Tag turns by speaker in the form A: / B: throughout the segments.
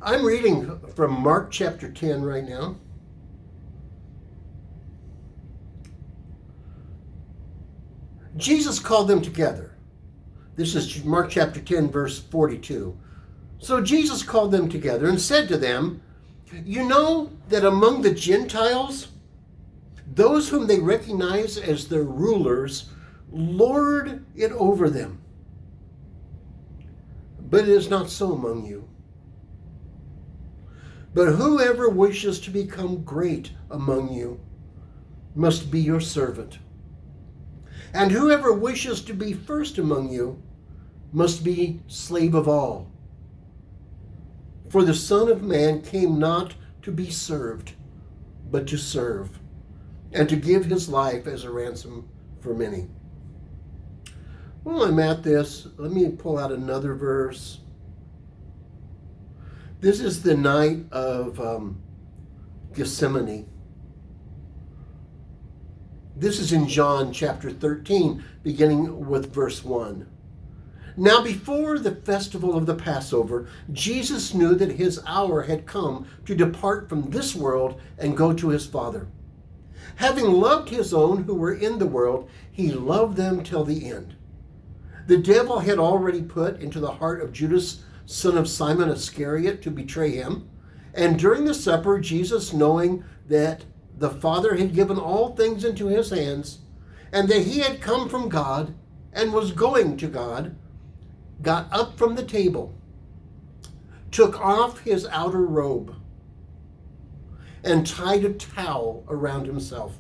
A: I'm reading from Mark chapter 10 right now. Jesus called them together. This is Mark chapter 10, verse 42. So Jesus called them together and said to them, "You know that among the Gentiles, those whom they recognize as their rulers lord it over them. But it is not so among you. But whoever wishes to become great among you must be your servant. And whoever wishes to be first among you must be slave of all. For the Son of Man came not to be served, but to serve, and to give his life as a ransom for many." While I'm at this, let me pull out another verse. This is the night of Gethsemane. This is in John chapter 13, beginning with verse 1. Now before the festival of the Passover, Jesus knew that his hour had come to depart from this world and go to his Father. Having loved his own who were in the world, he loved them till the end. The devil had already put into the heart of Judas, son of Simon Iscariot, to betray him. And during the supper, Jesus, knowing that the Father had given all things into his hands, and that he had come from God and was going to God, got up from the table, took off his outer robe, and tied a towel around himself.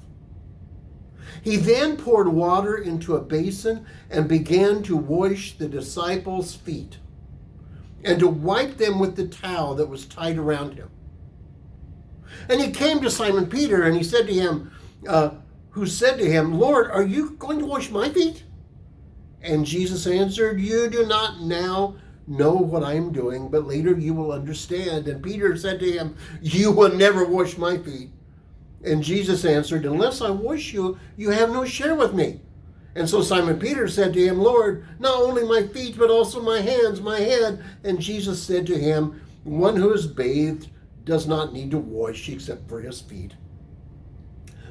A: He then poured water into a basin and began to wash the disciples' feet and to wipe them with the towel that was tied around him. And he came to Simon Peter and he said to him, who said to him, "Lord, are you going to wash my feet?" And Jesus answered, "You do not now know what I am doing, but later you will understand." And Peter said to him, "You will never wash my feet." And Jesus answered, "Unless I wash you, you have no share with me." And so Simon Peter said to him, "Lord, not only my feet, but also my hands, my head." And Jesus said to him, "One who is bathed does not need to wash except for his feet,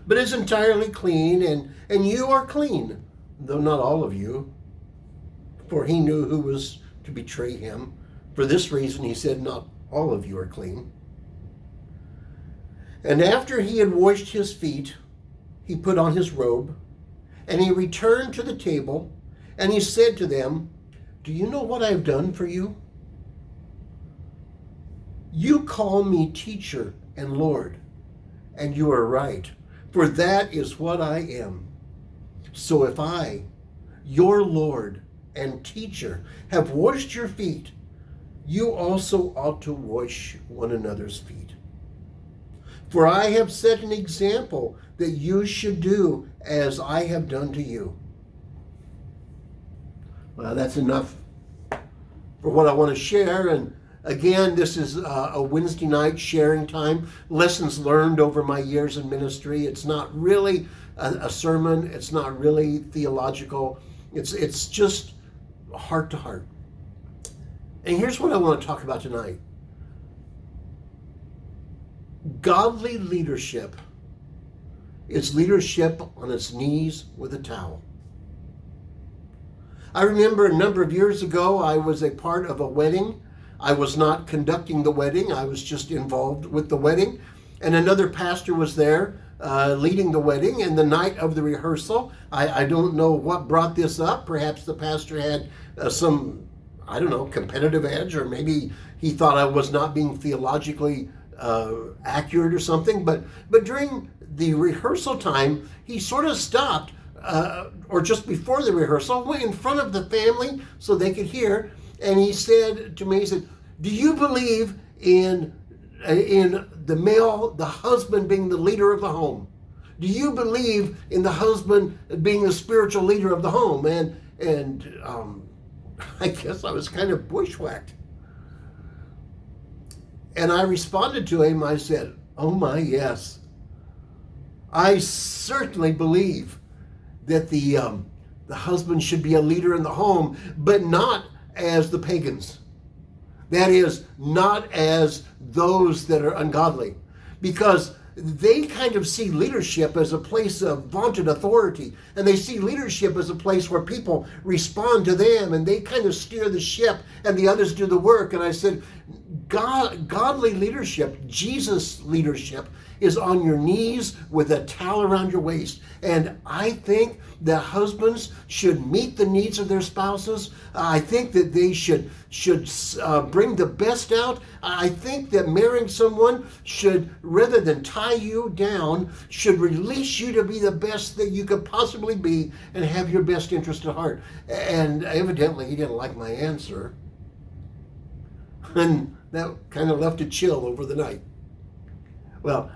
A: but is entirely clean, and you are clean, though not all of you." For he knew who was to betray him. For this reason he said, "Not all of you are clean." And after he had washed his feet, he put on his robe, and he returned to the table, and he said to them, "Do you know what I have done for you? You call me teacher and Lord, and you are right, for that is what I am. So if I, your Lord and teacher, have washed your feet, you also ought to wash one another's feet. For I have set an example that you should do as I have done to you." Well, that's enough for what I want to share. And again, this is a Wednesday night sharing time. Lessons learned over my years in ministry. It's not really a sermon. It's not really theological. It's just heart to heart. And here's what I want to talk about tonight. Godly leadership is leadership on its knees with a towel. I remember a number of years ago, I was a part of a wedding. I was not conducting the wedding. I was just involved with the wedding. And another pastor was there leading the wedding. And the night of the rehearsal, I don't know what brought this up. Perhaps the pastor had some, competitive edge, or maybe he thought I was not being theologically accurate or something, but during the rehearsal time, he sort of stopped, or just before the rehearsal, went in front of the family so they could hear, and he said to me, he said, "Do you believe in the husband being the leader of the home? Do you believe in the husband being the spiritual leader of the home?" And I guess I was kind of bushwhacked. And I responded to him, I said, "Oh my, yes. I certainly believe that the husband should be a leader in the home, but not as the pagans. That is, not as those that are ungodly. Because they kind of see leadership as a place of vaunted authority, and they see leadership as a place where people respond to them, and they kind of steer the ship, and the others do the work. And I said, godly leadership, Jesus leadership, is on your knees with a towel around your waist. And I think that husbands should meet the needs of their spouses. I think that they should bring the best out. I think that marrying someone should, rather than tie you down, should release you to be the best that you could possibly be and have your best interest at heart. And evidently he didn't like my answer. And that kind of left a chill over the night. Well,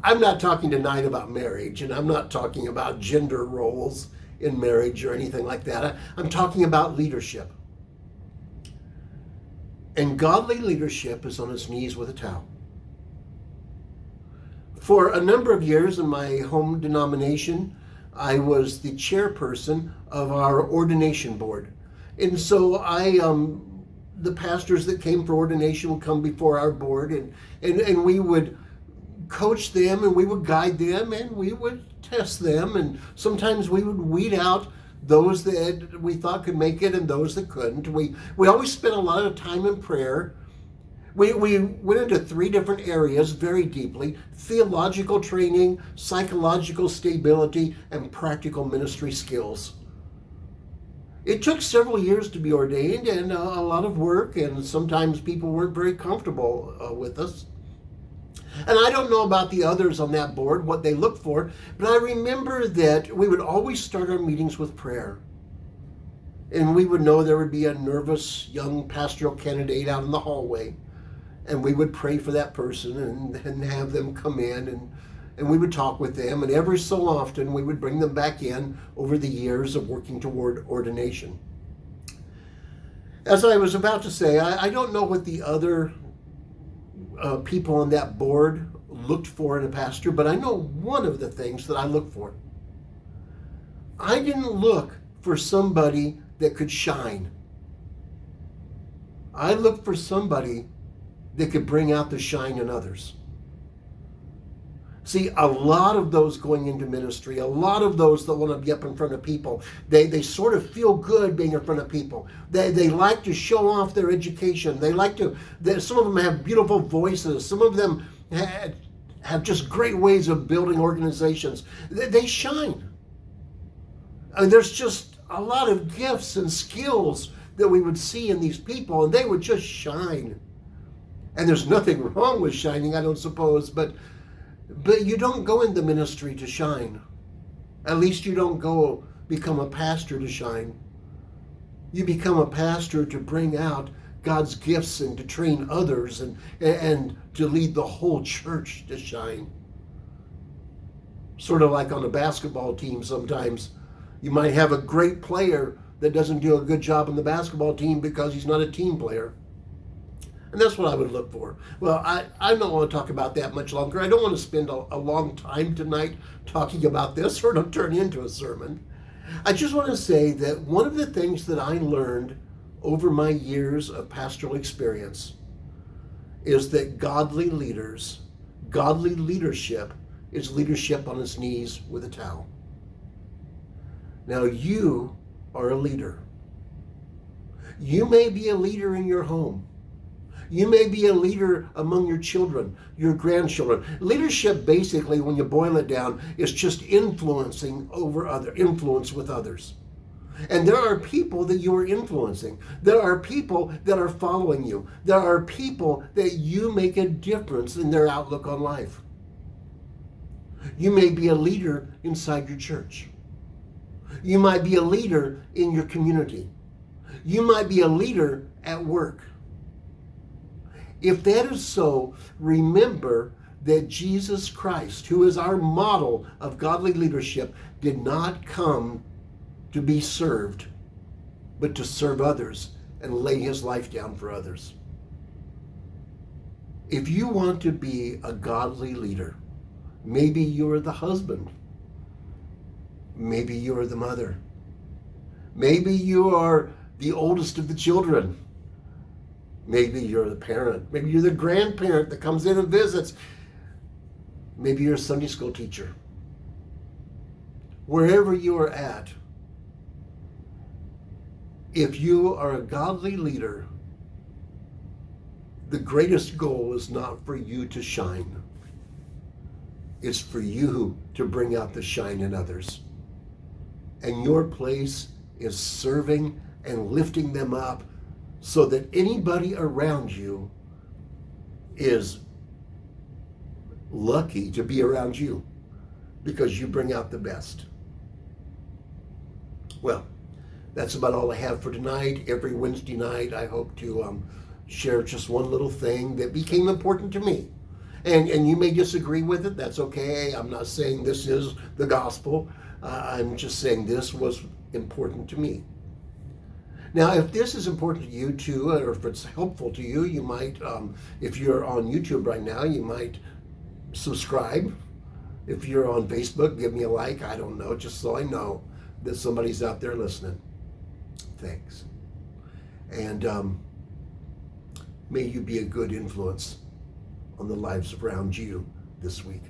A: I'm not talking tonight about marriage, and I'm not talking about gender roles in marriage or anything like that. I'm talking about leadership. And godly leadership is on its knees with a towel. For a number of years in my home denomination, I was the chairperson of our ordination board. And so the pastors that came for ordination would come before our board, and we would coach them, and we would guide them, and we would test them, and sometimes we would weed out those that we thought could make it and those that couldn't. We always spent a lot of time in prayer. We went into 3 different areas very deeply: theological training, psychological stability, and practical ministry skills. It took several years to be ordained, and a lot of work, and sometimes people weren't very comfortable with us. And I don't know about the others on that board, what they looked for, but I remember that we would always start our meetings with prayer. And we would know there would be a nervous young pastoral candidate out in the hallway, and we would pray for that person and have them come in, and we would talk with them, and every so often we would bring them back in over the years of working toward ordination. As I was about to say, I don't know what the other people on that board looked for in a pastor, but I know one of the things that I look for. I didn't look for somebody that could shine. I looked for somebody that could bring out the shine in others. See, a lot of those going into ministry, a lot of those that want to be up in front of people, they sort of feel good being in front of people. They like to show off their education. Some of them have beautiful voices. Some of them have just great ways of building organizations. They shine. I mean, there's just a lot of gifts and skills that we would see in these people, and they would just shine. And there's nothing wrong with shining, I don't suppose, but you don't go into ministry to shine. At least you don't go become a pastor to shine. You become a pastor to bring out God's gifts and to train others and to lead the whole church to shine. Sort of like on a basketball team sometimes. You might have a great player that doesn't do a good job on the basketball team because he's not a team player. And that's what I would look for. Well, I don't want to talk about that much longer. I don't want to spend a long time tonight talking about this, or it'll turn into a sermon. I just want to say that one of the things that I learned over my years of pastoral experience is that godly leadership is leadership on its knees with a towel. Now, you are a leader. You may be a leader in your home. You may be a leader among your children, your grandchildren. Leadership, basically, when you boil it down, is just influence with others. And there are people that you are influencing. There are people that are following you. There are people that you make a difference in their outlook on life. You may be a leader inside your church. You might be a leader in your community. You might be a leader at work. If that is so, remember that Jesus Christ, who is our model of godly leadership, did not come to be served, but to serve others and lay his life down for others. If you want to be a godly leader, maybe you're the husband, maybe you're the mother, maybe you are the oldest of the children, Maybe you're the parent. Maybe you're the grandparent that comes in and visits. Maybe you're a Sunday school teacher. Wherever you are at, if you are a godly leader, the greatest goal is not for you to shine. It's for you to bring out the shine in others. And your place is serving and lifting them up so that anybody around you is lucky to be around you because you bring out the best. Well, that's about all I have for tonight. Every Wednesday night, I hope to share just one little thing that became important to me. And you may disagree with it. That's okay. I'm not saying this is the gospel. I'm just saying this was important to me. Now, if this is important to you too, or if it's helpful to you, you might, if you're on YouTube right now, you might subscribe. If you're on Facebook, give me a like. I don't know, just so I know that somebody's out there listening. Thanks. And may you be a good influence on the lives around you this week.